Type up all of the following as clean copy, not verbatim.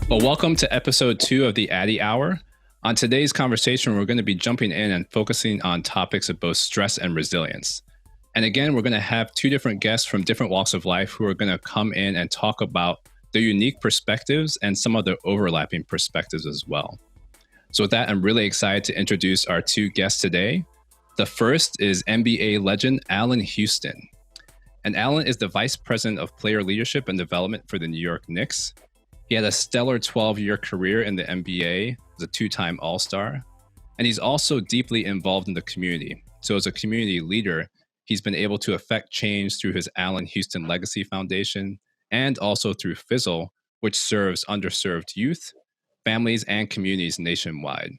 Well, welcome to episode 2 of the Addy Hour. On today's conversation, we're going to be jumping in and focusing on topics of both stress and resilience. And again, we're going to have 2 different guests from different walks of life who are going to come in and talk about their unique perspectives and some of the overlapping perspectives as well. So with that, I'm really excited to introduce our 2 guests today. The first is NBA legend Allan Houston. And Allan is the Vice President of Player Leadership and Development for the New York Knicks. He had a stellar 12-year career in the NBA as a 2-time All-Star. And he's also deeply involved in the community. So as a community leader, he's been able to affect change through his Allan Houston Legacy Foundation and also through Fizzle, which serves underserved youth, families, and communities nationwide.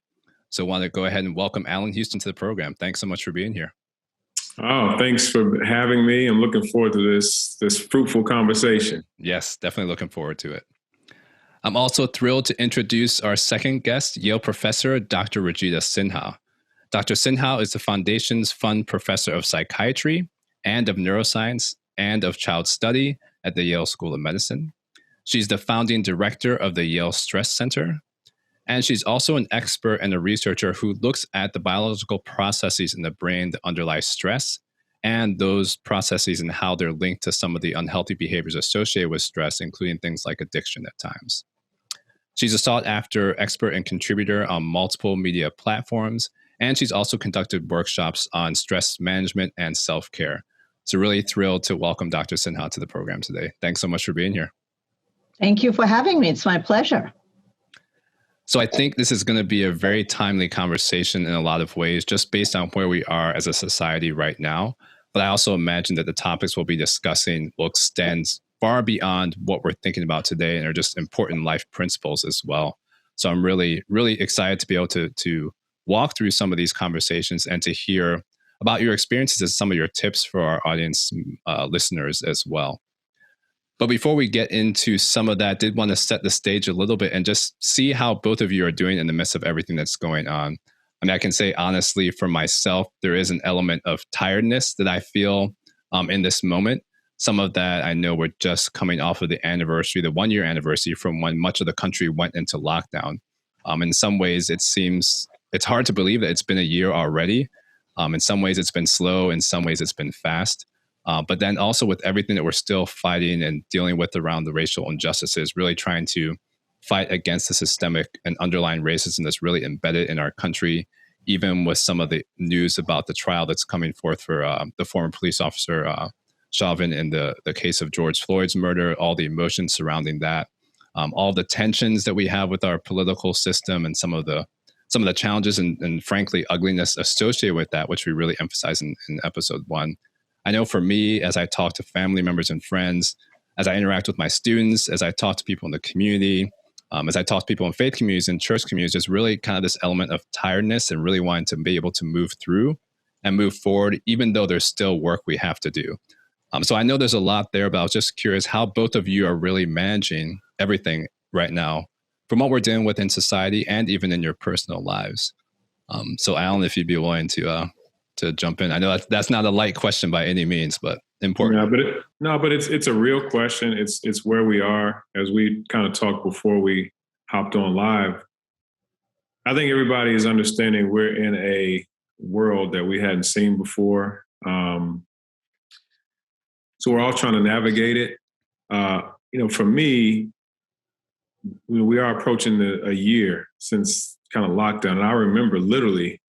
So I want to go ahead and welcome Allan Houston to the program. Thanks so much for being here. Oh, thanks for having me. I'm looking forward to this fruitful conversation. Yes, definitely looking forward to it. I'm also thrilled to introduce our second guest, Yale professor, Dr. Rajita Sinha. Dr. Sinha is the Foundation's Fund Professor of Psychiatry and of Neuroscience and of Child Study at the Yale School of Medicine. She's the founding director of the Yale Stress Center. And she's also an expert and a researcher who looks at the biological processes in the brain that underlie stress and those processes and how they're linked to some of the unhealthy behaviors associated with stress, including things like addiction at times. She's a sought-after expert and contributor on multiple media platforms, and she's also conducted workshops on stress management and self-care. So really thrilled to welcome Dr. Sinha to the program today. Thanks so much for being here. Thank you for having me. It's my pleasure. So I think this is going to be a very timely conversation in a lot of ways, just based on where we are as a society right now. But I also imagine that the topics we'll be discussing will extend far beyond what we're thinking about today and are just important life principles as well. So I'm really, really excited to be able to walk through some of these conversations and to hear about your experiences and some of your tips for our audience listeners as well. But before we get into some of that, I did want to set the stage a little bit and just see how both of you are doing in the midst of everything that's going on. I mean, I can say honestly for myself, there is an element of tiredness that I feel in this moment. Some of that I know we're just coming off of the 1-year anniversary from when much of the country went into lockdown. In some ways, it's hard to believe that it's been a year already. In some ways, it's been slow. In some ways, it's been fast. But then also with everything that we're still fighting and dealing with around the racial injustices, really trying to fight against the systemic and underlying racism that's really embedded in our country, even with some of the news about the trial that's coming forth for the former police officer, Chauvin, in the case of George Floyd's murder, all the emotions surrounding that, all the tensions that we have with our political system and some of the challenges and frankly, ugliness associated with that, which we really emphasize in episode 1. I know for me, as I talk to family members and friends, as I interact with my students, as I talk to people in the community, as I talk to people in faith communities and church communities, there's really kind of this element of tiredness and really wanting to be able to move through and move forward, even though there's still work we have to do. So I know there's a lot there, but I was just curious how both of you are really managing everything right now from what we're dealing with in society and even in your personal lives. So Allan, if you'd be willing to jump in. I know that's not a light question by any means, but important. But it's a real question. It's where we are, as we kind of talked before we hopped on live. I think everybody is understanding we're in a world that we hadn't seen before. So we're all trying to navigate it. For me, we are approaching a year since kind of lockdown. And I remember literally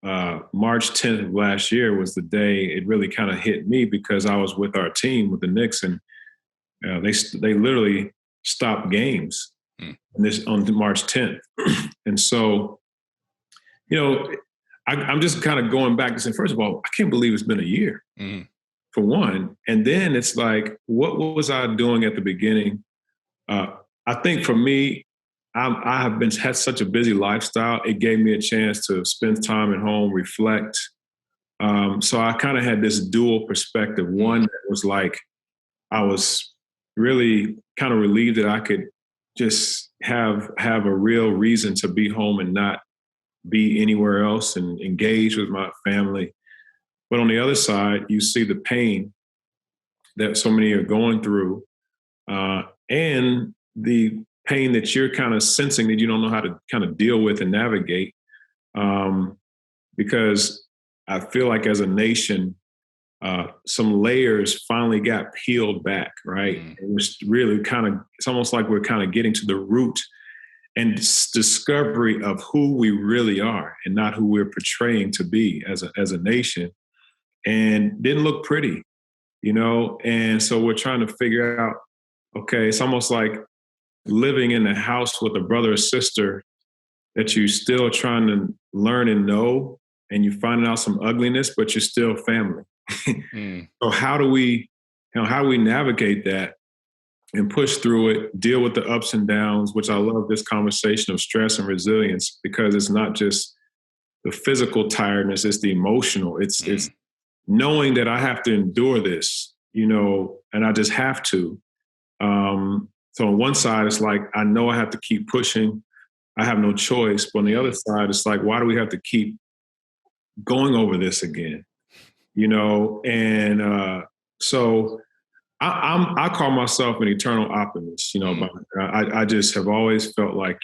March 10th of last year was the day it really kind of hit me because I was with our team, with the Knicks, and they literally stopped games on March 10th. And so, I'm just kind of going back and saying, first of all, I can't believe it's been a year. For one. And then it's like, what was I doing at the beginning? I think for me, I have had such a busy lifestyle. It gave me a chance to spend time at home, reflect. So I kind of had this dual perspective. One that was like, I was really kind of relieved that I could just have a real reason to be home and not be anywhere else and engage with my family. But on the other side, you see the pain that so many are going through and the pain that you're kind of sensing that you don't know how to kind of deal with and navigate. Because I feel like as a nation, some layers finally got peeled back, right? It was really it's almost like we're kind of getting to the root and discovery of who we really are and not who we're portraying to be as a nation. And didn't look pretty, And so we're trying to figure out, okay, it's almost like living in a house with a brother or sister that you're still trying to learn and know, and you're finding out some ugliness, but you're still family. So how do we navigate that and push through it, deal with the ups and downs, which I love this conversation of stress and resilience, because it's not just the physical tiredness, it's the emotional. It's knowing that I have to endure this, and I just have to. So on one side, it's like, I know I have to keep pushing. I have no choice. But on the other side, it's like, why do we have to keep going over this again? And so I call myself an eternal optimist, but I just have always felt like,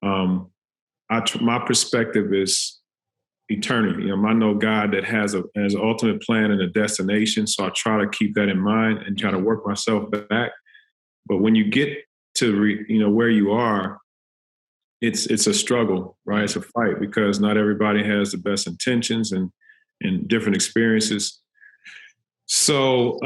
my perspective is eternity. I know God that has an ultimate plan and a destination. So I try to keep that in mind and try to work myself back. But when you get to, where you are, it's a struggle, right? It's a fight because not everybody has the best intentions and different experiences. So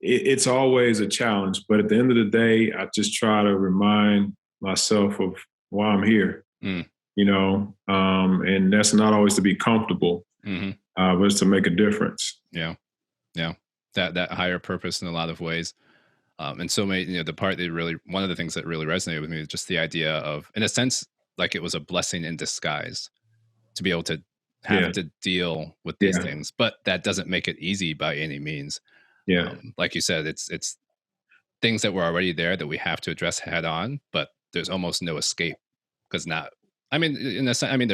it's always a challenge. But at the end of the day, I just try to remind myself of why I'm here, and that's not always to be comfortable, but it's to make a difference. Yeah. Yeah. That higher purpose in a lot of ways. And so many, the part that one of the things that really resonated with me is just the idea of, in a sense, like it was a blessing in disguise to be able to have to deal with these things, but that doesn't make it easy by any means. Yeah. Like you said, it's things that were already there that we have to address head on, but there's almost no escape because there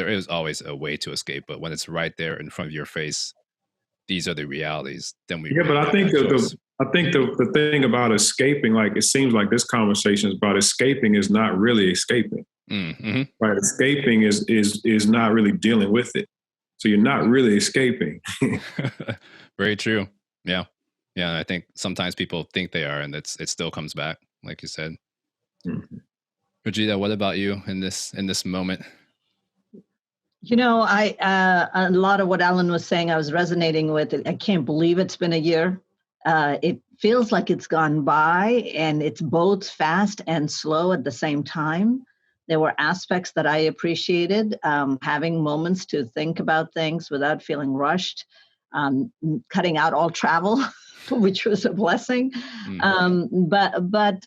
is always a way to escape, but when it's right there in front of your face, these are the realities. Then we but I think the thing about escaping, like it seems like this conversation is about escaping, is not really escaping. Right? Escaping is not really dealing with it. So you're not really escaping. Very true. Yeah. Yeah. I think sometimes people think they are, and it still comes back, like you said. Rajida, what about you in this moment? A lot of what Allan was saying, I was resonating with. I can't believe it's been a year. It feels like it's gone by, and it's both fast and slow at the same time. There were aspects that I appreciated, having moments to think about things without feeling rushed, cutting out all travel, which was a blessing. But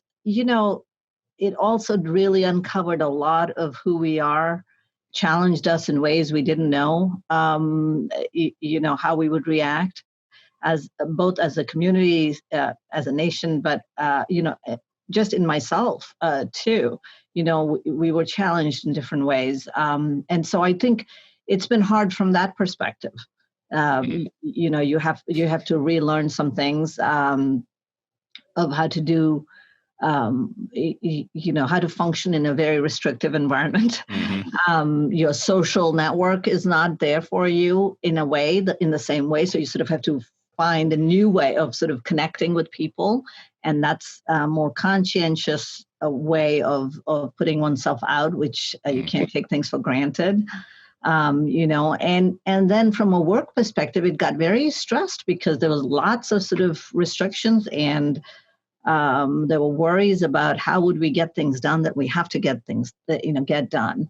it also really uncovered a lot of who we are, challenged us in ways we didn't know, how we would react as both as a community, as a nation, but, just in myself too, we were challenged in different ways. And so I think it's been hard from that perspective. You have to relearn some things of how to do, how to function in a very restrictive environment. Your social network is not there for you in a way, in the same way. So you sort of have to find a new way of sort of connecting with people. And that's a more conscientious way of putting oneself out, which you can't take things for granted. And then from a work perspective, it got very stressed because there was lots of sort of restrictions, and there were worries about how would we get things done that we have to get things that, get done.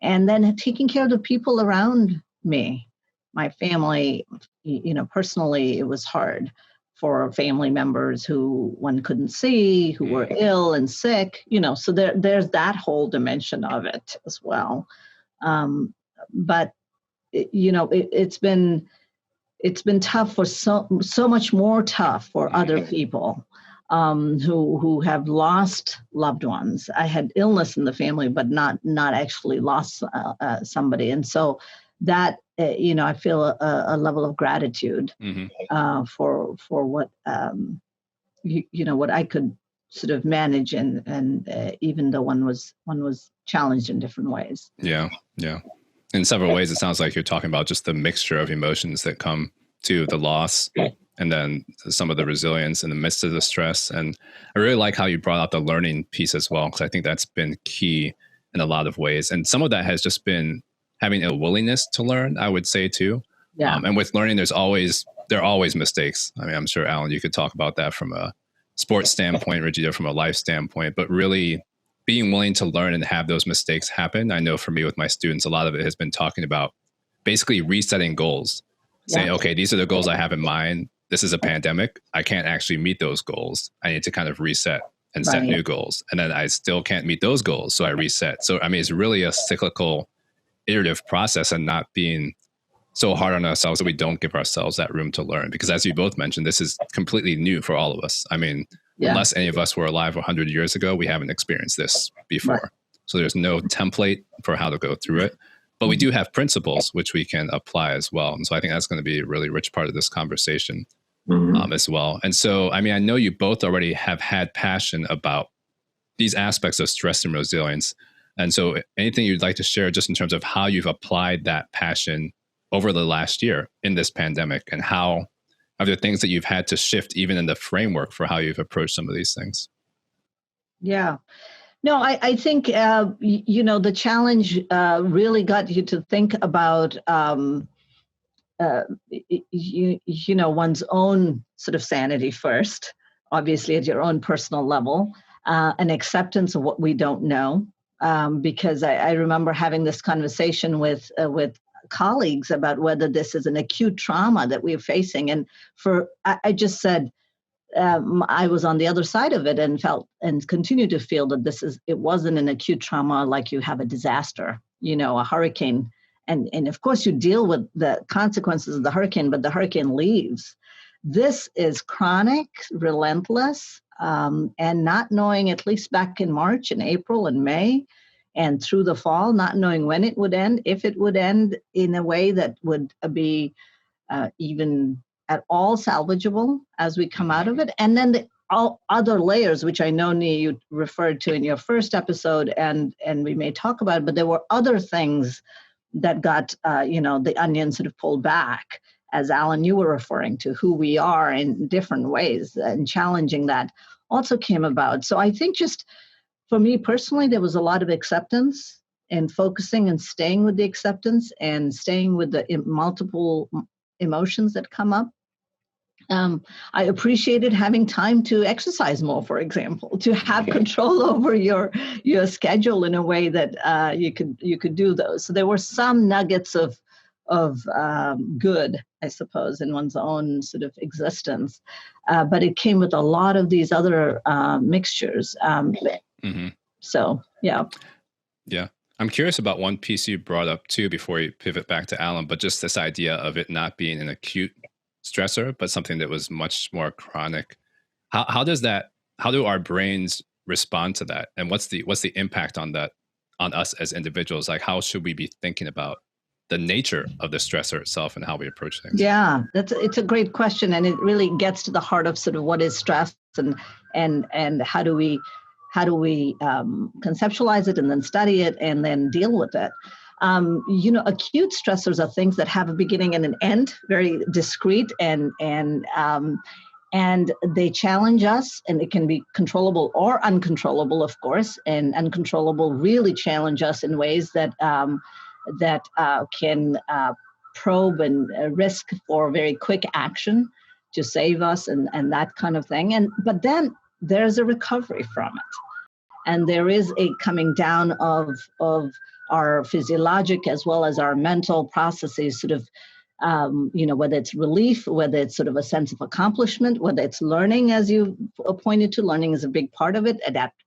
And then taking care of the people around me, my family, personally, it was hard for family members who one couldn't see, who were ill and sick, so there's that whole dimension of it as well. But, it's been tough for so much more tough for other people who have lost loved ones. I had illness in the family, but not actually lost somebody. And so that, I feel a level of gratitude for what, what I could sort of manage, and even though one was challenged in different ways. Yeah. In several ways, it sounds like you're talking about just the mixture of emotions that come to the loss, and then some of the resilience in the midst of the stress. And I really like how you brought out the learning piece as well, because I think that's been key in a lot of ways. And some of that has just been having a willingness to learn, I would say too. Yeah. And with learning, there are always mistakes. I mean, I'm sure, Allan, you could talk about that from a sports standpoint, Rajida from a life standpoint, but really being willing to learn and have those mistakes happen. I know for me with my students, a lot of it has been talking about basically resetting goals, saying, okay, these are the goals I have in mind. This is a pandemic. I can't actually meet those goals. I need to kind of reset and set new goals. And then I still can't meet those goals, so I reset. So, I mean, it's really a cyclical, iterative process, and not being so hard on ourselves that we don't give ourselves that room to learn. Because as you both mentioned, this is completely new for all of us. I mean, unless any of us were alive 100 years ago, we haven't experienced this before. Right. So there's no template for how to go through it. But we do have principles which we can apply as well. And so I think that's going to be a really rich part of this conversation as well. And so, I mean, I know you both already have had passion about these aspects of stress and resilience. And so anything you'd like to share just in terms of how you've applied that passion over the last year in this pandemic, and how are there things that you've had to shift even in the framework for how you've approached some of these things? Yeah. No, I think, the challenge really got you to think about, one's own sort of sanity first, obviously at your own personal level, and acceptance of what we don't know. Because I remember having this conversation with colleagues about whether this is an acute trauma that we're facing. And I just said, I was on the other side of it and felt and continue to feel that it wasn't an acute trauma like you have a disaster, a hurricane. And of course you deal with the consequences of the hurricane, but the hurricane leaves. This is chronic, relentless, and not knowing, at least back in March and April and May, and through the fall, not knowing when it would end, if it would end in a way that would be even at all salvageable as we come out of it. And then all other layers, which I know, Nia, you referred to in your first episode, and we may talk about it, but there were other things that got, the onion sort of pulled back, as Allan, you were referring to, who we are in different ways, and challenging that also came about. So I think just for me personally, there was a lot of acceptance and focusing and staying with the acceptance and staying with the multiple emotions that come up. I appreciated having time to exercise more, for example, to have control over your schedule in a way that you could do those. So there were some nuggets of good, I suppose, in one's own sort of existence, but it came with a lot of these other mixtures. So yeah. I'm curious about one piece you brought up too before you pivot back to Allan, but just this idea of it not being an acute stressor, but something that was much more chronic. How do our brains respond to that? And what's the impact on that, on us as individuals? Like, how should we be thinking about the nature of the stressor itself and how we approach things? Yeah, it's a great question. And it really gets to the heart of sort of what is stress and how do we conceptualize it and then study it and then deal with it. Acute stressors are things that have a beginning and an end, very discrete, and they challenge us, and it can be controllable or uncontrollable, of course, and uncontrollable really challenge us in ways that can probe and risk for very quick action to save us and that kind of thing. But then there's a recovery from it. And there is a coming down of our physiologic as well as our mental processes, sort of, whether it's relief, whether it's sort of a sense of accomplishment, whether it's learning, as you pointed to, learning is a big part of it,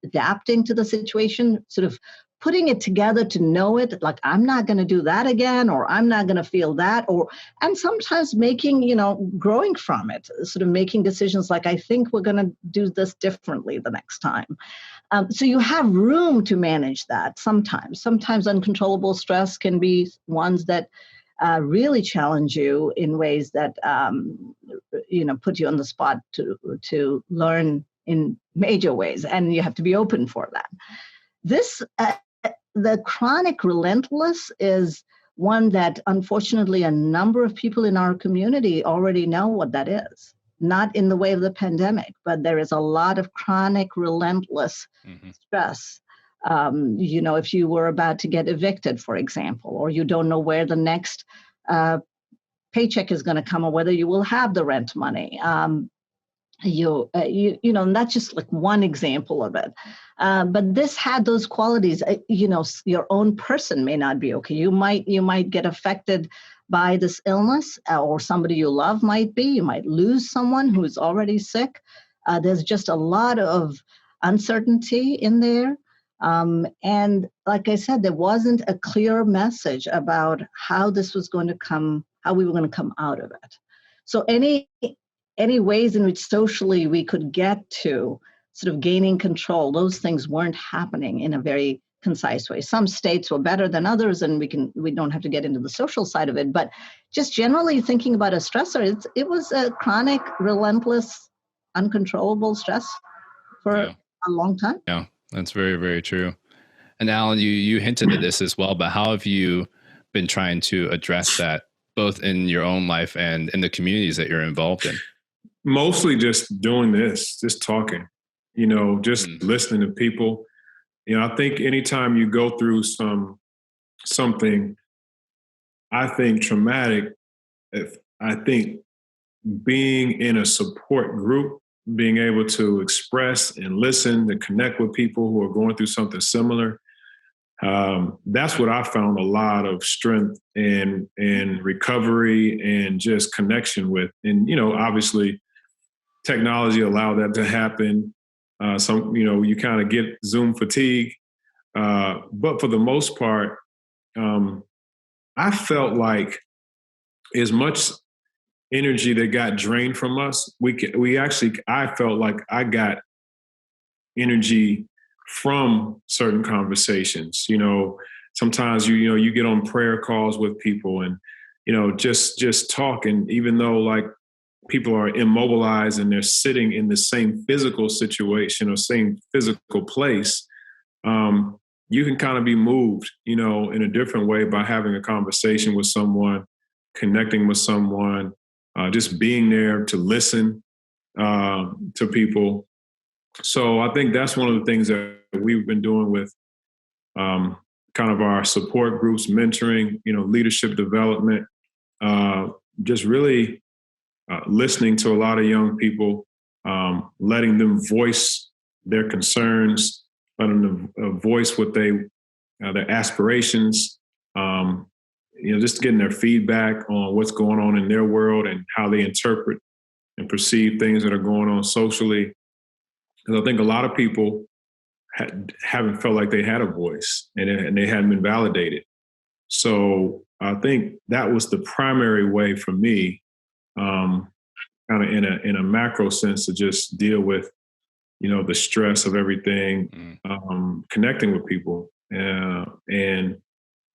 adapting to the situation, sort of putting it together to know it, like, I'm not going to do that again, or I'm not going to feel that, and sometimes making, growing from it, sort of making decisions like, I think we're going to do this differently the next time. So you have room to manage that sometimes. Sometimes uncontrollable stress can be ones that really challenge you in ways that, put you on the spot to learn in major ways, and you have to be open for that. This, the chronic relentless is one that unfortunately a number of people in our community already know what that is. Not in the way of the pandemic, but there is a lot of chronic relentless stress. If you were about to get evicted, for example, or you don't know where the next paycheck is going to come or whether you will have the rent money. And that's just like one example of it. But this had those qualities. Your own person may not be okay. You might get affected by this illness, or somebody you love might be. You might lose someone who's already sick. There's just a lot of uncertainty in there. And like I said, there wasn't a clear message about how this was going to come, how we were going to come out of it. So any ways in which socially we could get to sort of gaining control, those things weren't happening in a very concise way. Some states were better than others, and we don't have to get into the social side of it, but just generally thinking about a stressor, it was a chronic, relentless, uncontrollable stress for a long time. Yeah, that's very, very true. And Allan, you hinted at this as well, but how have you been trying to address that both in your own life and in the communities that you're involved in? Mostly just doing this, just talking, just listening to people. I think anytime you go through something, I think traumatic, I think being in a support group, being able to express and listen, to connect with people who are going through something similar, that's what I found a lot of strength and recovery and just connection with. And, obviously technology allowed that to happen. You kind of get Zoom fatigue. But for the most part, I felt like as much energy that got drained from us, I felt like I got energy from certain conversations. Sometimes you get on prayer calls with people and, just talk. And even though like people are immobilized and they're sitting in the same physical situation or same physical place, you can kind of be moved, in a different way by having a conversation with someone, connecting with someone, just being there to listen to people. So I think that's one of the things that we've been doing with kind of our support groups, mentoring, leadership development, just really listening to a lot of young people, letting them voice their concerns, letting them voice what their aspirations, just getting their feedback on what's going on in their world and how they interpret and perceive things that are going on socially. Because I think a lot of people haven't felt like they had a voice and they hadn't been validated. So I think that was the primary way for me, kind of in a macro sense, to just deal with, the stress of everything, connecting with people, and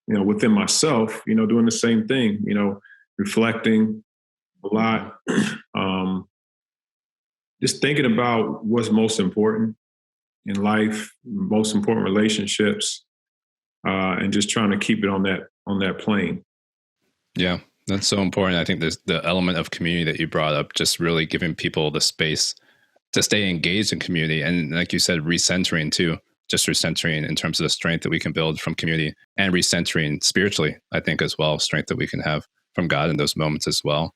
within myself, doing the same thing, reflecting a lot, just thinking about what's most important in life, most important relationships, and just trying to keep it on that plane. Yeah, that's so important. I think there's the element of community that you brought up, just really giving people the space to stay engaged in community. And like you said, recentering too, just recentering in terms of the strength that we can build from community, and recentering spiritually, I think as well, strength that we can have from God in those moments as well.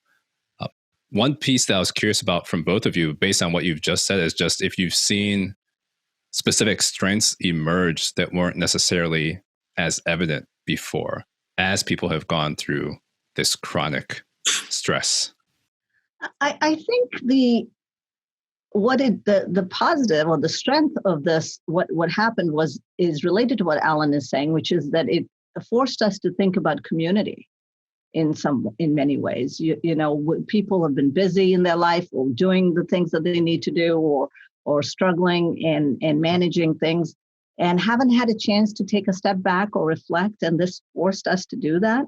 One piece that I was curious about from both of you, based on what you've just said, is just if you've seen specific strengths emerge that weren't necessarily as evident before as people have gone through this chronic stress. I think the positive or the strength of this, what happened is related to what Allan is saying, which is that it forced us to think about community in many ways. People have been busy in their life or doing the things that they need to do, or struggling and managing things, and haven't had a chance to take a step back or reflect. And this forced us to do that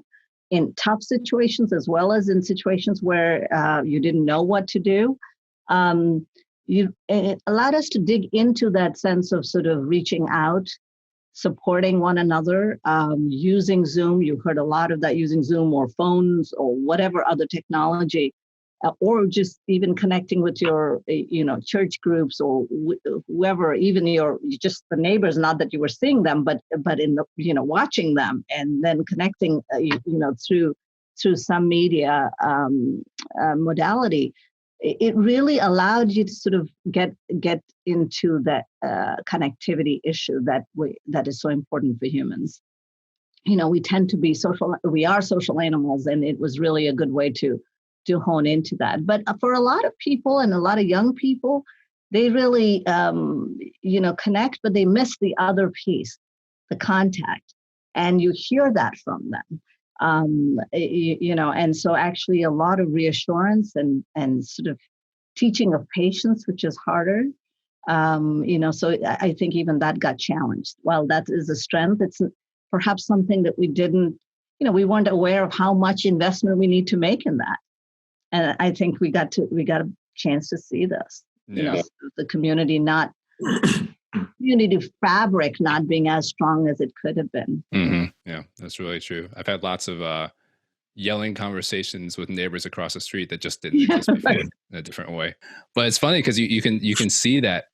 in tough situations, as well as in situations where you didn't know what to do. it allowed us to dig into that sense of sort of reaching out, supporting one another, using Zoom. You heard a lot of that, using Zoom or phones or whatever other technology, or just even connecting with your, church groups or whoever, even just the neighbors. Not that you were seeing them, but in the, watching them and then connecting, through some media modality. It really allowed you to sort of get into that connectivity issue that is so important for humans. We tend to be we are social animals, and it was really a good way to hone into that. But for a lot of people and a lot of young people, they really, connect, but they miss the other piece, the contact. And you hear that from them. And so actually a lot of reassurance and sort of teaching of patience, which is harder. So I think even that got challenged. While that is a strength, it's perhaps something that we didn't, we weren't aware of how much investment we need to make in that. And I think we got a chance to see this, the community community fabric not being as strong as it could have been. Mm-hmm. Yeah, that's really true. I've had lots of yelling conversations with neighbors across the street that just didn't exist before in a different way. But it's funny because you can see that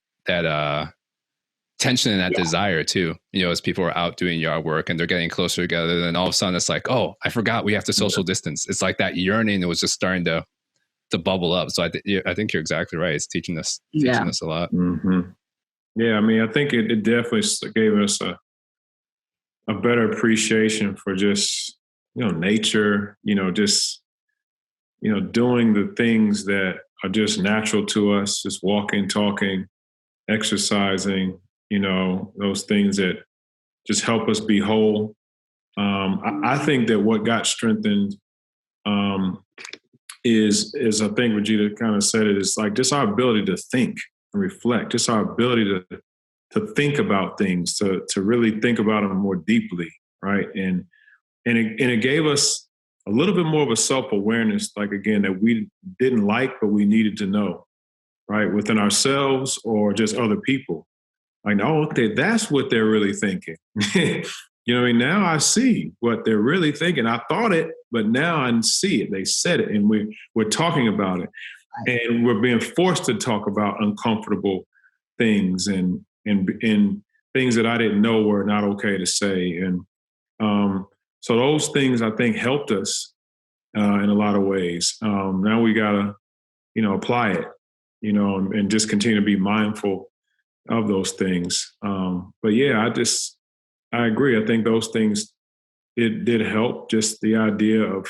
tension and that desire too. As people are out doing yard work and they're getting closer together, then all of a sudden it's like, oh, I forgot we have to social distance. It's like that yearning that was just starting to bubble up. So I think you're exactly right. It's teaching us a lot. Mm-hmm. Yeah, I mean, I think it definitely gave us a better appreciation for just, nature, just, doing the things that are just natural to us, just walking, talking, exercising, those things that just help us be whole. I think that what got strengthened is I think Rajita kind of said it, is like just our ability to think and reflect, just our ability to think about things, to really think about them more deeply, right? And it gave us a little bit more of a self-awareness, like, again, that we didn't like, but we needed to know, right? Within ourselves or just other people. Like, oh, okay, that's what they're really thinking. Now I see what they're really thinking. I thought it, but now I see it. They said it, and we're talking about it. And we're being forced to talk about uncomfortable things and things that I didn't know were not okay to say. And so those things, I think, helped us in a lot of ways. Now we got to, apply it, and just continue to be mindful of those things. But yeah, I agree. I think those things, it did help, just the idea of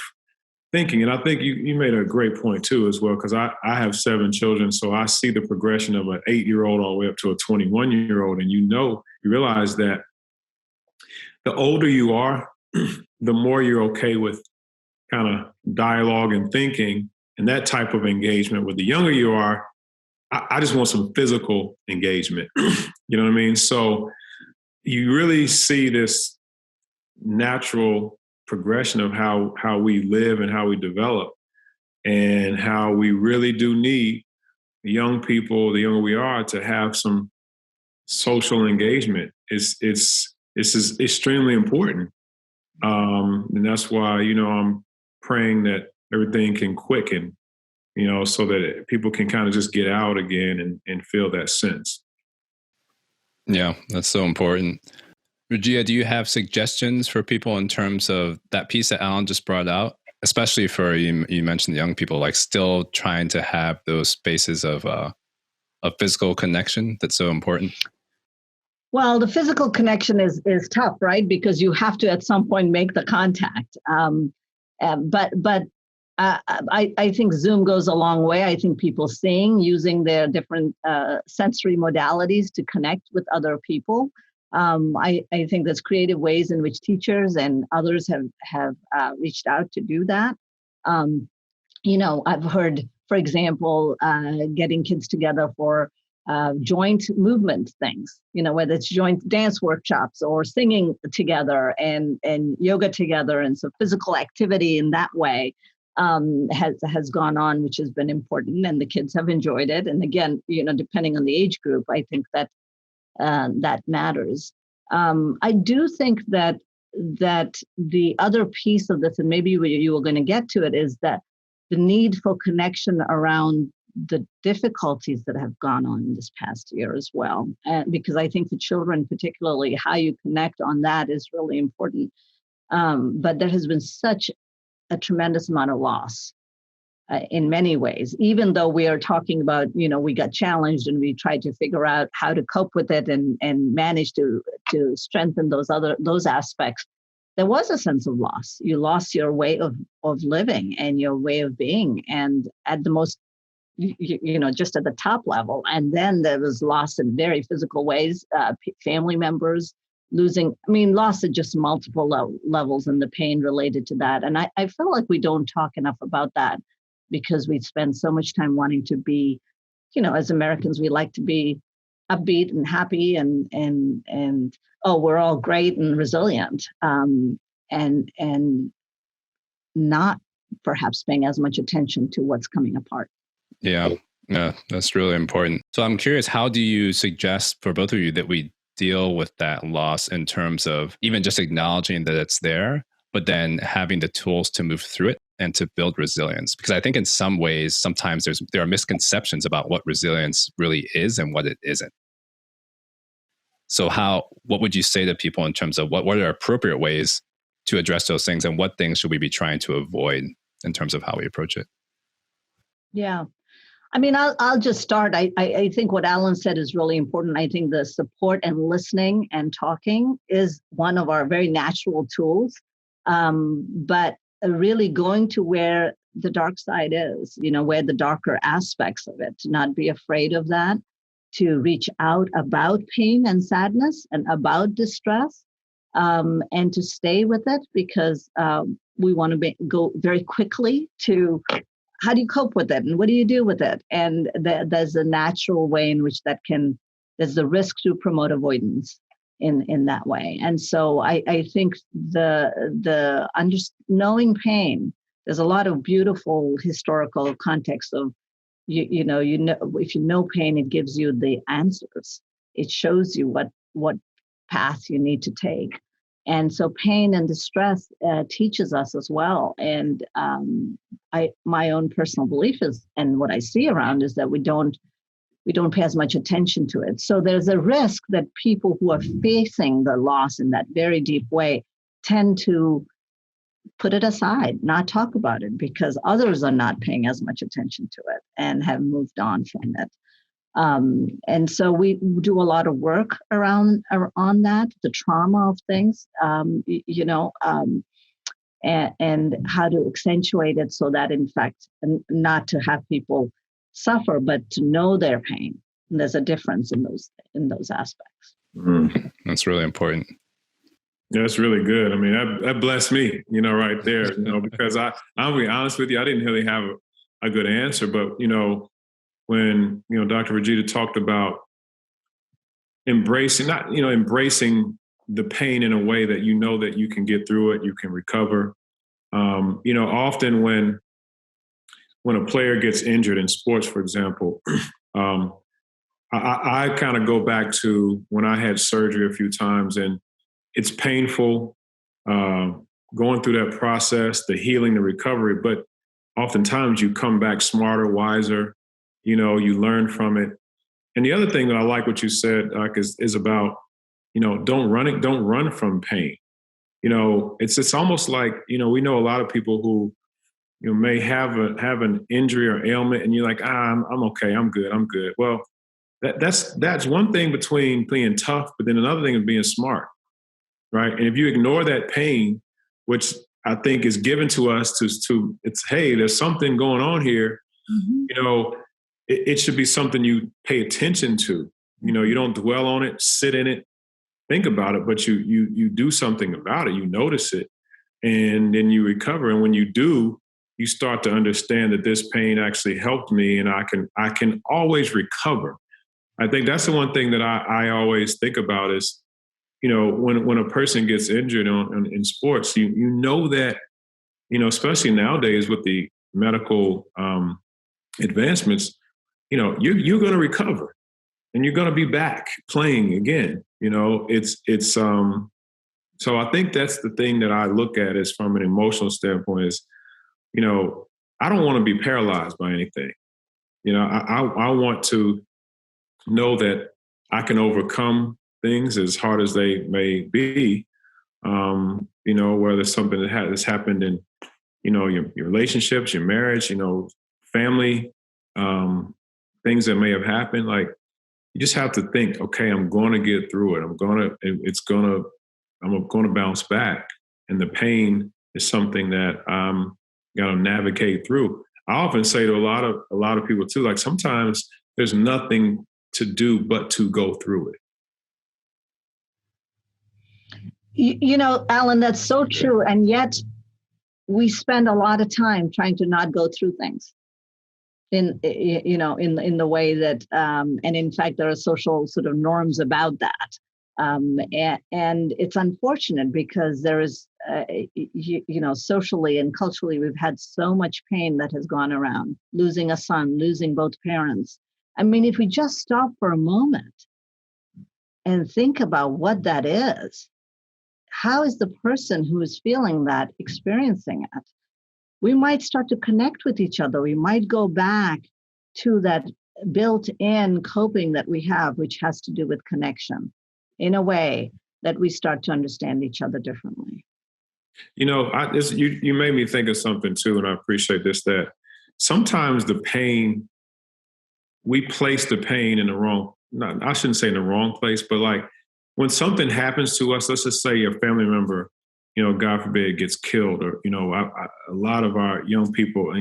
thinking. And I think you made a great point too, as well, because I have 7 children. So I see the progression of an 8-year-old all the way up to a 21-year-old. And you realize that the older you are, the more you're okay with kind of dialogue and thinking and that type of engagement. With the younger you are, I just want some physical engagement. You know what I mean? So you really see this natural progression of how we live and how we develop, and how we really do need the young people, the younger we are, to have some social engagement. It's extremely important. And that's why, I'm praying that everything can quicken, so that people can kind of just get out again and feel that sense. Yeah, that's so important. Rajida, do you have suggestions for people in terms of that piece that Allan just brought out, especially for you mentioned young people, like still trying to have those spaces of physical connection that's so important? Well, the physical connection is tough, right? Because you have to at some point make the contact. But I think Zoom goes a long way. I think people using their different sensory modalities to connect with other people. I think there's creative ways in which teachers and others have reached out to do that. I've heard, for example, getting kids together for joint movement things, whether it's joint dance workshops or singing together and yoga together, and so physical activity in that way. has gone on, which has been important, and the kids have enjoyed it. And again, depending on the age group, I think that that matters. I do think that the other piece of this, and maybe you were going to get to it, is that the need for connection around the difficulties that have gone on in this past year as well. And because I think for children, particularly, how you connect on that is really important. But there has been such a tremendous amount of loss in many ways, even though we are talking about, we got challenged and we tried to figure out how to cope with it and manage to strengthen those aspects. There was a sense of loss. You lost your way of living and your way of being, and at the most, just at the top level. And then there was loss in very physical ways, family members losing, loss at just multiple levels, and the pain related to that. And I feel like we don't talk enough about that, because we spend so much time wanting to be, as Americans, we like to be upbeat and happy and oh, we're all great and resilient, and not perhaps paying as much attention to what's coming apart. Yeah, that's really important. So I'm curious, how do you suggest for both of you that we deal with that loss in terms of even just acknowledging that it's there, but then having the tools to move through it and to build resilience? Because I think in some ways, sometimes there are misconceptions about what resilience really is and what it isn't. So what would you say to people in terms of what are appropriate ways to address those things, and what things should we be trying to avoid in terms of how we approach it? Yeah. I'll just start. I think what Allan said is really important. I think the support and listening and talking is one of our very natural tools. But really going to where the dark side is, where the darker aspects of it, to not be afraid of that, to reach out about pain and sadness and about distress, and to stay with it, because we want to go very quickly to how do you cope with it and what do you do with it? And there's a natural way in which there's the risk to promote avoidance in that way. And so I think knowing pain, there's a lot of beautiful historical context of, if you know pain, it gives you the answers. It shows you what path you need to take. And so pain and distress teaches us as well. And my own personal belief is, and what I see around, is that we don't pay as much attention to it. So there's a risk that people who are facing the loss in that very deep way tend to put it aside, not talk about it, because others are not paying as much attention to it and have moved on from it. And so we do a lot of work on that, the trauma of things, and how to accentuate it so that, in fact, not to have people suffer, but to know their pain. And there's a difference in those aspects. Mm. That's really important. Yeah, that's really good. That blessed me, right there, because I'll be honest with you, I didn't really have a good answer, but, when, Dr. Rajita talked about embracing the pain in a way that that you can get through it, you can recover. Often when a player gets injured in sports, for example, I kind of go back to when I had surgery a few times, and it's painful going through that process, the healing, the recovery, but oftentimes you come back smarter, wiser, you learn from it. And the other thing that I like what you said, Doc, is about, don't run from pain. It's almost like, we know a lot of people who, may have an injury or ailment, and you're like, I'm okay, I'm good. Well, that's one thing between being tough, but then another thing is being smart, right? And if you ignore that pain, which I think is given to us hey, there's something going on here, mm-hmm. It should be something you pay attention to. You don't dwell on it, sit in it, think about it, but you do something about it. You notice it, and then you recover. And when you do, you start to understand that this pain actually helped me, and I can always recover. I think that's the one thing that I always think about is, when a person gets injured in sports, you know that especially nowadays with the medical advancements, you're going to recover and you're going to be back playing again. So I think that's the thing that I look at is from an emotional standpoint is, I don't want to be paralyzed by anything. I want to know that I can overcome things as hard as they may be. Whether it's something that has happened in, your relationships, your marriage, family, things that may have happened. Like, you just have to think, okay, I'm going to get through it. I'm going to bounce back. And the pain is something that I'm going to navigate through. I often say to a lot of people too, like sometimes there's nothing to do but to go through it. Allan, that's so true. And yet we spend a lot of time trying to not go through things in the way that, and in fact, there are social sort of norms about that. And it's unfortunate because there is, socially and culturally, we've had so much pain that has gone around, losing a son, losing both parents. I mean, if we just stop for a moment and think about what that is, how is the person who is feeling that experiencing it? We might start to connect with each other. We might go back to that built-in coping that we have, which has to do with connection, in a way that we start to understand each other differently. You made me think of something too, and I appreciate this, that sometimes the pain, we place the pain in the wrong, I shouldn't say in the wrong place, but like when something happens to us, let's just say a family member, God forbid, gets killed, or, a lot of our young people,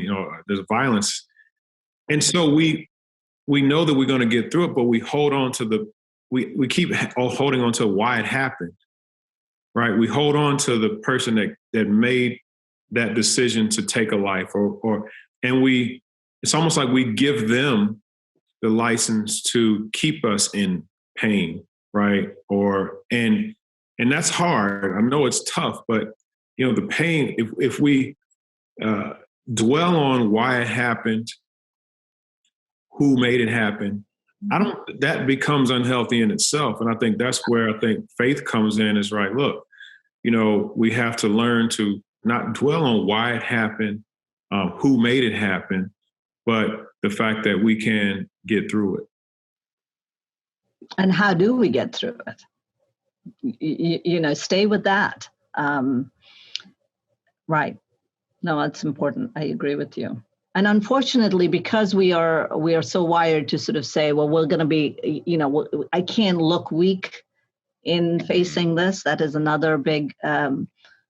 there's violence. And so we know that we're going to get through it, but we hold on to we keep holding on to why it happened, right? We hold on to the person that made that decision to take a life, and it's almost like we give them the license to keep us in pain, right? And that's hard. I know it's tough, but the pain, if we dwell on why it happened, who made it happen, that becomes unhealthy in itself. And I think that's where I think faith comes in, is right. Look, we have to learn to not dwell on why it happened, who made it happen, but the fact that we can get through it. And how do we get through it? Stay with that. Right. No, that's important. I agree with you. And unfortunately, because we are so wired to sort of say, well, we're going to be, I can't look weak in facing this. That is another big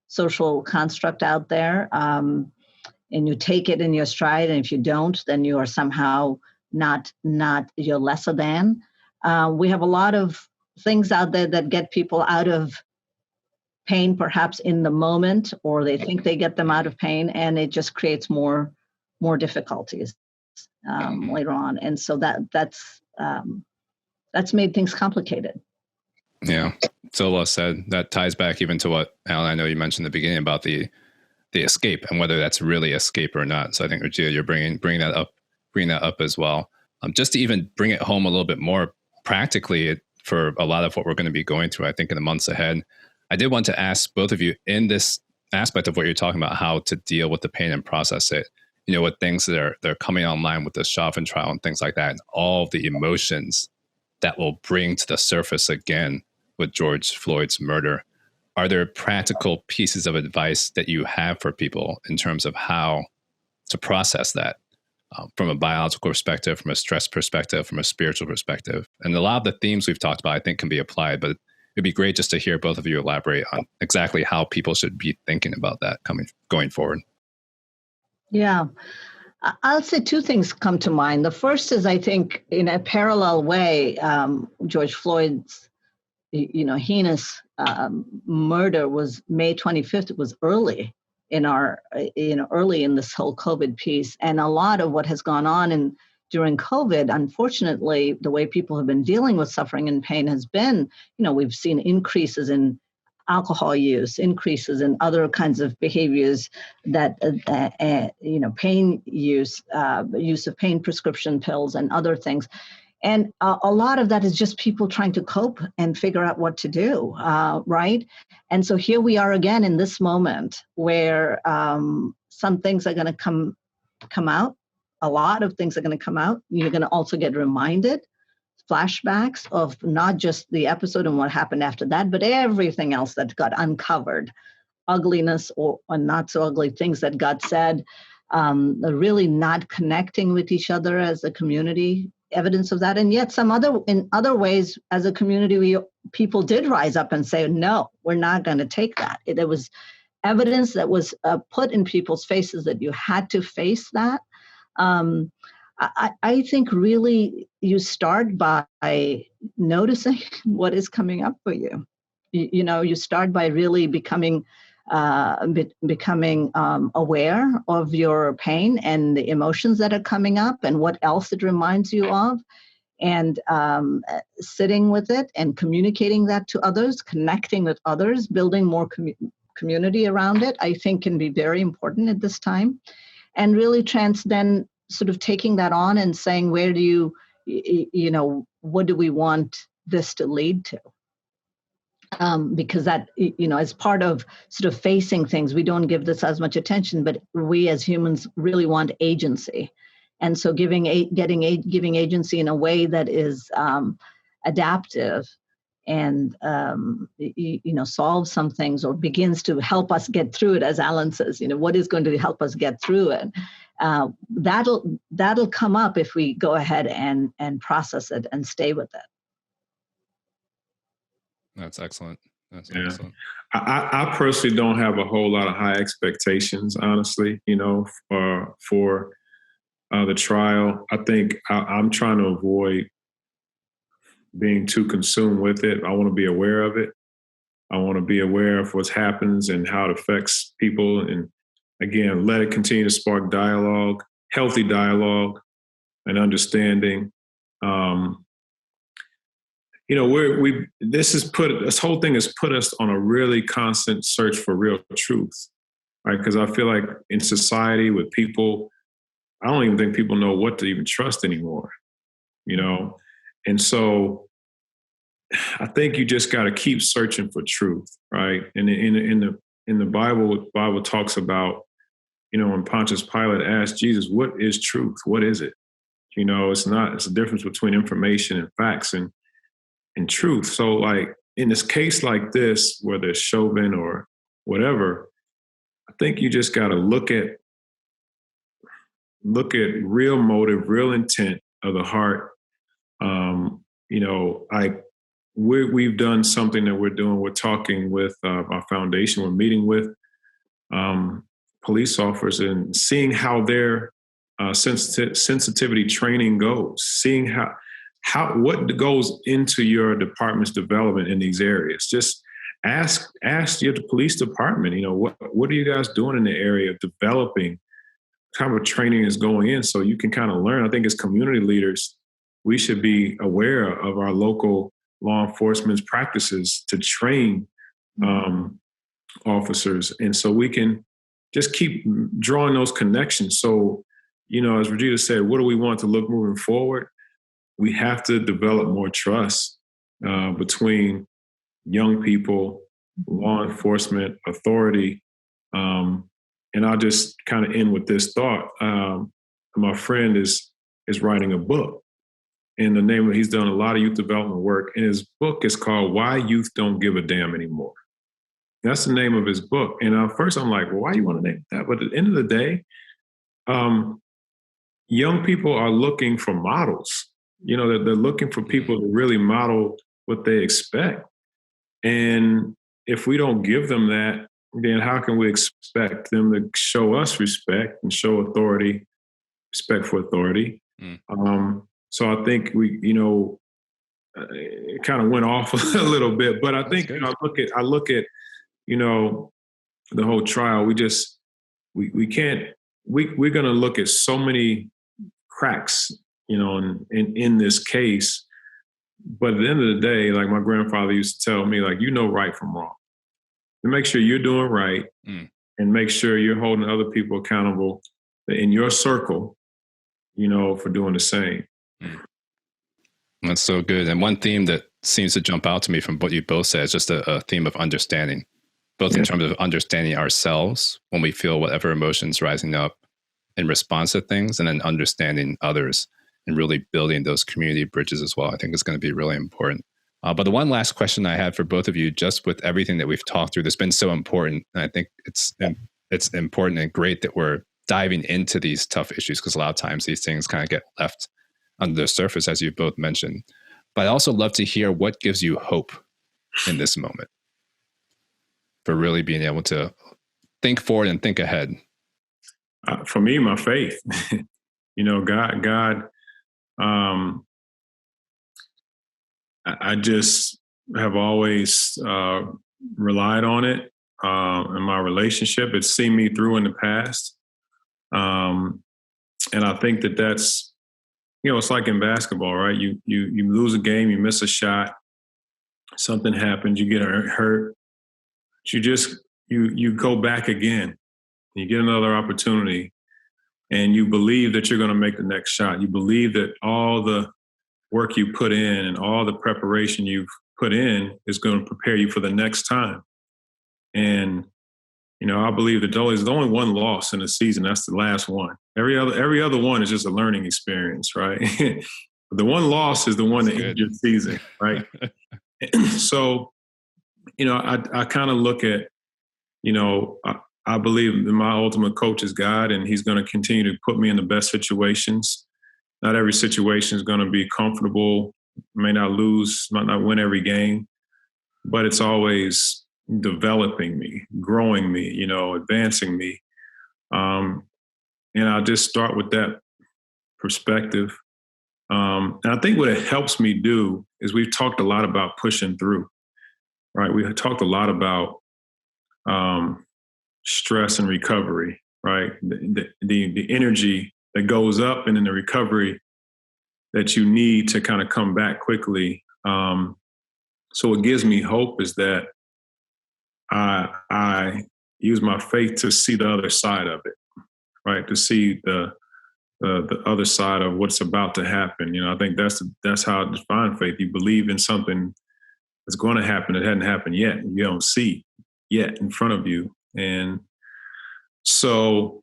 social construct out there. And you take it in your stride. And if you don't, then you are somehow not you're lesser than. We have a lot of things out there that get people out of pain, perhaps in the moment, or they think they get them out of pain, and it just creates more difficulties later on. And so that's made things complicated. Yeah, so well said. That ties back even to what, Allan, I know you mentioned in the beginning about the escape and whether that's really escape or not. So I think, Rajida, you're bringing that up as well. Just to even bring it home a little bit more practically for a lot of what we're going to be going through, I think, in the months ahead. I did want to ask both of you in this aspect of what you're talking about, how to deal with the pain and process it, with things that are coming online with the Chauvin trial and things like that, and all the emotions that will bring to the surface again with George Floyd's murder. Are there practical pieces of advice that you have for people in terms of how to process that from a biological perspective, from a stress perspective, from a spiritual perspective? And a lot of the themes we've talked about, I think, can be applied, but it'd be great just to hear both of you elaborate on exactly how people should be thinking about that going forward. Yeah, I'll say two things come to mind. The first is, I think, in a parallel way, George Floyd's, heinous murder was May 25th. It was early in early in this whole COVID piece, and a lot of what has gone on during COVID, unfortunately, the way people have been dealing with suffering and pain has been, we've seen increases in alcohol use, increases in other kinds of behaviors that, pain use, use of pain prescription pills and other things. And a lot of that is just people trying to cope and figure out what to do, right? And so here we are again in this moment where some things are going to come out. A lot of things are going to come out. You're going to also get reminded, flashbacks of not just the episode and what happened after that, but everything else that got uncovered, ugliness or not so ugly things that got said, really not connecting with each other as a community, evidence of that. And yet in other ways, as a community, people did rise up and say, no, we're not going to take that. There was evidence that was put in people's faces that you had to face that. I think really you start by noticing what is coming up for you. You start by really becoming aware of your pain and the emotions that are coming up and what else it reminds you of, and sitting with it and communicating that to others, connecting with others, building more community around it, I think can be very important at this time. And really then sort of taking that on and saying, where do what do we want this to lead to? Because that, as part of sort of facing things, we don't give this as much attention, but we as humans really want agency. And so giving agency in a way that is adaptive and, solves some things or begins to help us get through it, as Allan says, what is going to help us get through it? That'll come up if we go ahead and process it and stay with it. That's excellent. Excellent. I personally don't have a whole lot of high expectations, honestly, for the trial. I think I'm trying to avoid being too consumed with it. I want to be aware of it. I want to be aware of what happens and how it affects people. And again, let it continue to spark dialogue, healthy dialogue and understanding. This whole thing has put us on a really constant search for real truth, right? Because I feel like in society with people, I don't even think people know what to even trust anymore, And so I think you just got to keep searching for truth, right? And in the Bible talks about, when Pontius Pilate asked Jesus, what is truth? What is it? It's a difference between information and facts and truth. So like in this case like this, whether it's Chauvin or whatever, I think you just got to look at real motive, real intent of the heart. We've done something that we're doing. We're talking with our foundation. We're meeting with police officers and seeing how their sensitivity training goes, seeing what goes into your department's development in these areas. Just ask your police department, what are you guys doing in the area of developing? What kind of training is going in so you can kind of learn? I think as community leaders, we should be aware of our local law enforcement's practices to train officers. And so we can just keep drawing those connections. So, as Rajita said, what do we want to look moving forward? We have to develop more trust between young people, law enforcement, authority. And I'll just kind of end with this thought. My friend is writing a book. And he's done a lot of youth development work. And his book is called Why Youth Don't Give a Damn Anymore. That's the name of his book. And first I'm like, well, why do you want to name that? But at the end of the day, young people are looking for models. They're looking for people to really model what they expect. And if we don't give them that, then how can we expect them to show us respect and show respect for authority? So I think it kind of went off a little bit, but I think I look at the whole trial. We're going to look at so many cracks, in this case. But at the end of the day, like my grandfather used to tell me, like, right from wrong. to make sure you're doing right and make sure you're holding other people accountable in your circle, for doing the same. That's so good. And one theme that seems to jump out to me from what you both said is just a theme of understanding, both in terms of understanding ourselves when we feel whatever emotions rising up in response to things, and then understanding others and really building those community bridges as well. I think it's going to be really important. But the one last question I had for both of you, just with everything that we've talked through, that's been so important. And I think it's important and great that we're diving into these tough issues, because a lot of times these things kind of get left under the surface, as you both mentioned. But I'd also love to hear what gives you hope in this moment for really being able to think forward and think ahead. For me, my faith. God. I just have always relied on it in my relationship. It's seen me through in the past. And I think that's, it's like in basketball, right? You lose a game, you miss a shot, something happens, you get hurt. You go back again, you get another opportunity, and you believe that you're going to make the next shot. You believe that all the work you put in and all the preparation you've put in is going to prepare you for the next time. And, I believe that there's only one loss in a season. That's the last one. Every other one is just a learning experience, right? The one loss is the one that ends your season, right? So, I kind of look at, I believe that my ultimate coach is God, and he's going to continue to put me in the best situations. Not every situation is going to be comfortable, may not lose, might not win every game, but it's always developing me, growing me, advancing me. And I'll just start with that perspective. And I think what it helps me do is we've talked a lot about pushing through, right? We talked a lot about stress and recovery, right? The energy that goes up, and then the recovery that you need to kind of come back quickly. So what gives me hope is that I use my faith to see the other side of it, right? To see the other side of what's about to happen. I think that's how I define faith. You believe in something that's going to happen that hadn't happened yet. You don't see yet in front of you. And so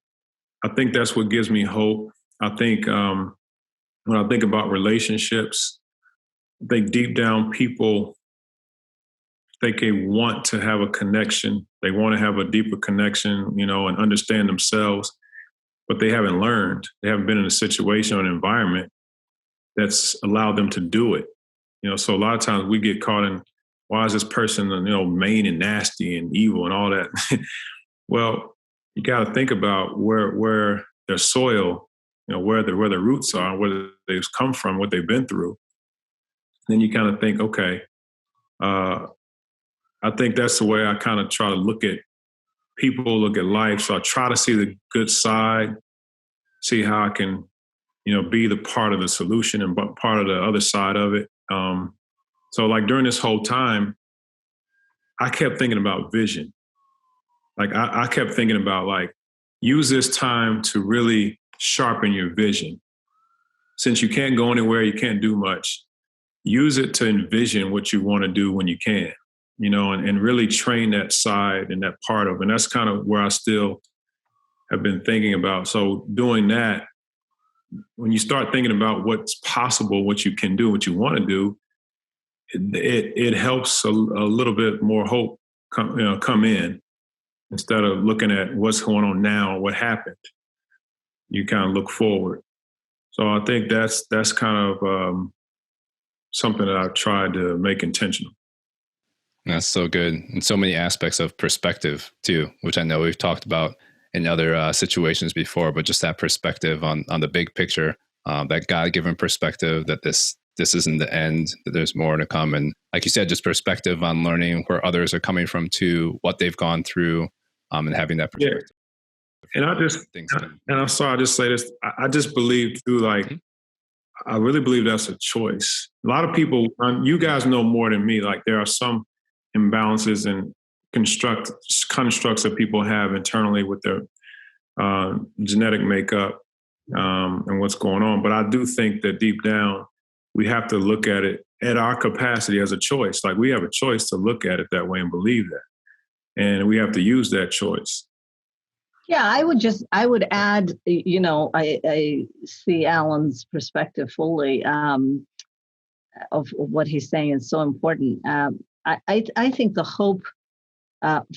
I think that's what gives me hope. I think when I think about relationships, I think deep down people think they want to have a connection. They want to have a deeper connection, and understand themselves, but they haven't learned. They haven't been in a situation or an environment that's allowed them to do it. So a lot of times we get caught in, why is this person, mean and nasty and evil and all that? Well, you got to think about where their soil, where their roots are, where they've come from, what they've been through. Then you kind of think, okay, I think that's the way I kind of try to look at people, look at life. So I try to see the good side, see how I can, be the part of the solution and part of the other side of it. So like during this whole time, I kept thinking about vision. Like I kept thinking about use this time to really sharpen your vision. Since you can't go anywhere, you can't do much, use it to envision what you want to do when you can, and really train that side and that part of it. And that's kind of where I still have been thinking about. So doing that, when you start thinking about what's possible, what you can do, what you want to do, it helps a little bit more hope come in. Instead of looking at what's going on now, what happened, you kind of look forward. So I think that's kind of something that I've tried to make intentional. That's so good. And so many aspects of perspective too, which I know we've talked about in other situations before, but just that perspective on the big picture, that God-given perspective that this isn't the end, that there's more to come. And like you said, just perspective on learning where others are coming from too, what they've gone through, and having that perspective. Yeah. And I'm sorry, I just say this. I just believe too, I really believe that's a choice. A lot of people, you guys know more than me, there are some imbalances and constructs that people have internally with their genetic makeup and what's going on. But I do think that deep down, we have to look at it at our capacity as a choice. Like, we have a choice to look at it that way and believe that. And we have to use that choice. Yeah, I would add, I see Allan's perspective fully of what he's saying is so important. I think the hope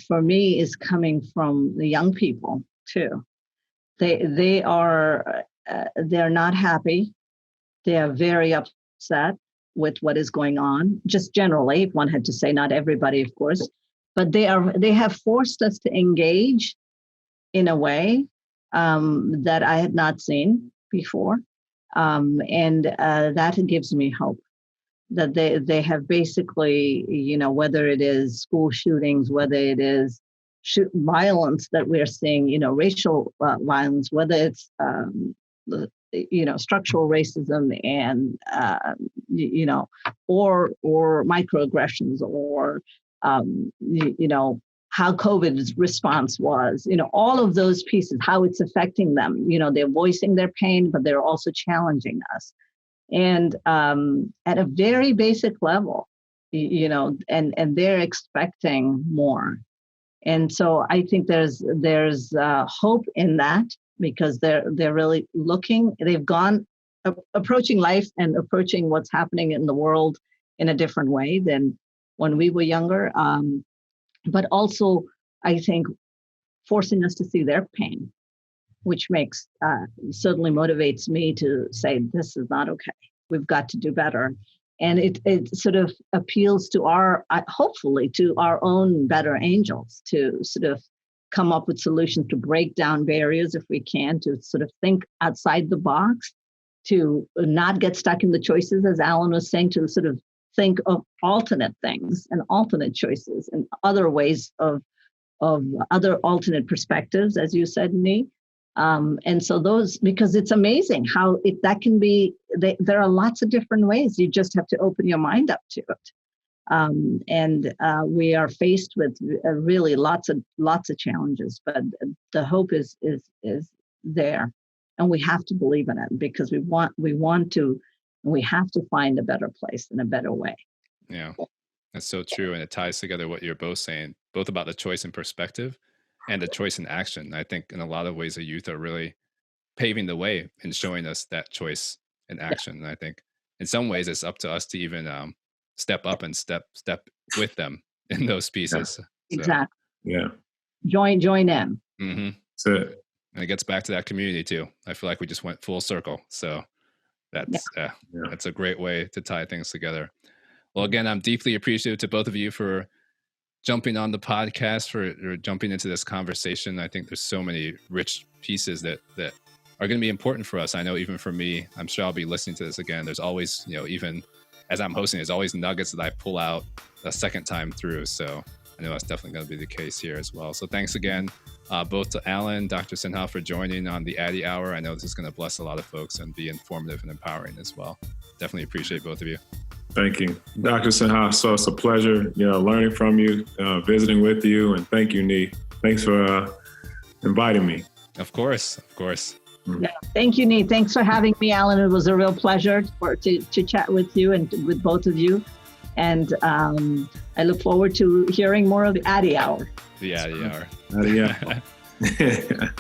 for me is coming from the young people too. They're not happy. They are very upset with what is going on. Just generally, if one had to say, not everybody, of course, but they have forced us to engage in a way that I had not seen before, and that gives me hope. That they have basically, whether it is school shootings, whether it is violence that we're seeing, racial violence, whether it's, structural racism and, or microaggressions or, how COVID's response was, all of those pieces, how it's affecting them. They're voicing their pain, but they're also challenging us. And at a very basic level, and they're expecting more. And so I think there's hope in that, because they're really looking. They've gone approaching life and approaching what's happening in the world in a different way than when we were younger. But also, I think, forcing us to see their pain, which makes certainly motivates me to say, this is not okay. We've got to do better. And it sort of appeals to hopefully to our own better angels to sort of come up with solutions to break down barriers if we can, to sort of think outside the box, to not get stuck in the choices, as Allan was saying, to sort of think of alternate things and alternate choices and other ways of other alternate perspectives, as you said, Nee. And so those, because it's amazing how that can be, there are lots of different ways. You just have to open your mind up to it. And we are faced with really lots of challenges, but the hope is there, and we have to believe in it, because we want to, and we have to find a better place and a better way. Yeah, that's so true. And it ties together what you're both saying, both about the choice and perspective and the choice and action. I think in a lot of ways, the youth are really paving the way and showing us that choice and action. And I think in some ways it's up to us to even step up and step with them in those pieces. Yeah. Exactly. Yeah. Join in. Mm-hmm. That's it. And it gets back to that community too. I feel like we just went full circle. So that's a great way to tie things together. Well, again, I'm deeply appreciative to both of you for jumping on the podcast, for jumping into this conversation. I think there's so many rich pieces that are going to be important for us. I know even for me, I'm sure I'll be listening to this again. There's always, even as I'm hosting, there's always nuggets that I pull out a second time through. So I know that's definitely going to be the case here as well. So thanks again, both to Allan, Dr. Sinha, for joining on the Addy Hour. I know this is going to bless a lot of folks and be informative and empowering as well. Definitely appreciate both of you. Thank you, Dr. Sinha. So it's a pleasure, learning from you, visiting with you, and thank you, Nee. Thanks for inviting me. Of course. Yeah, thank you, Nee. Thanks for having me, Allan. It was a real pleasure to chat with you and with both of you. And I look forward to hearing more of the Addy Hour. The Addy Hour. Addy Hour.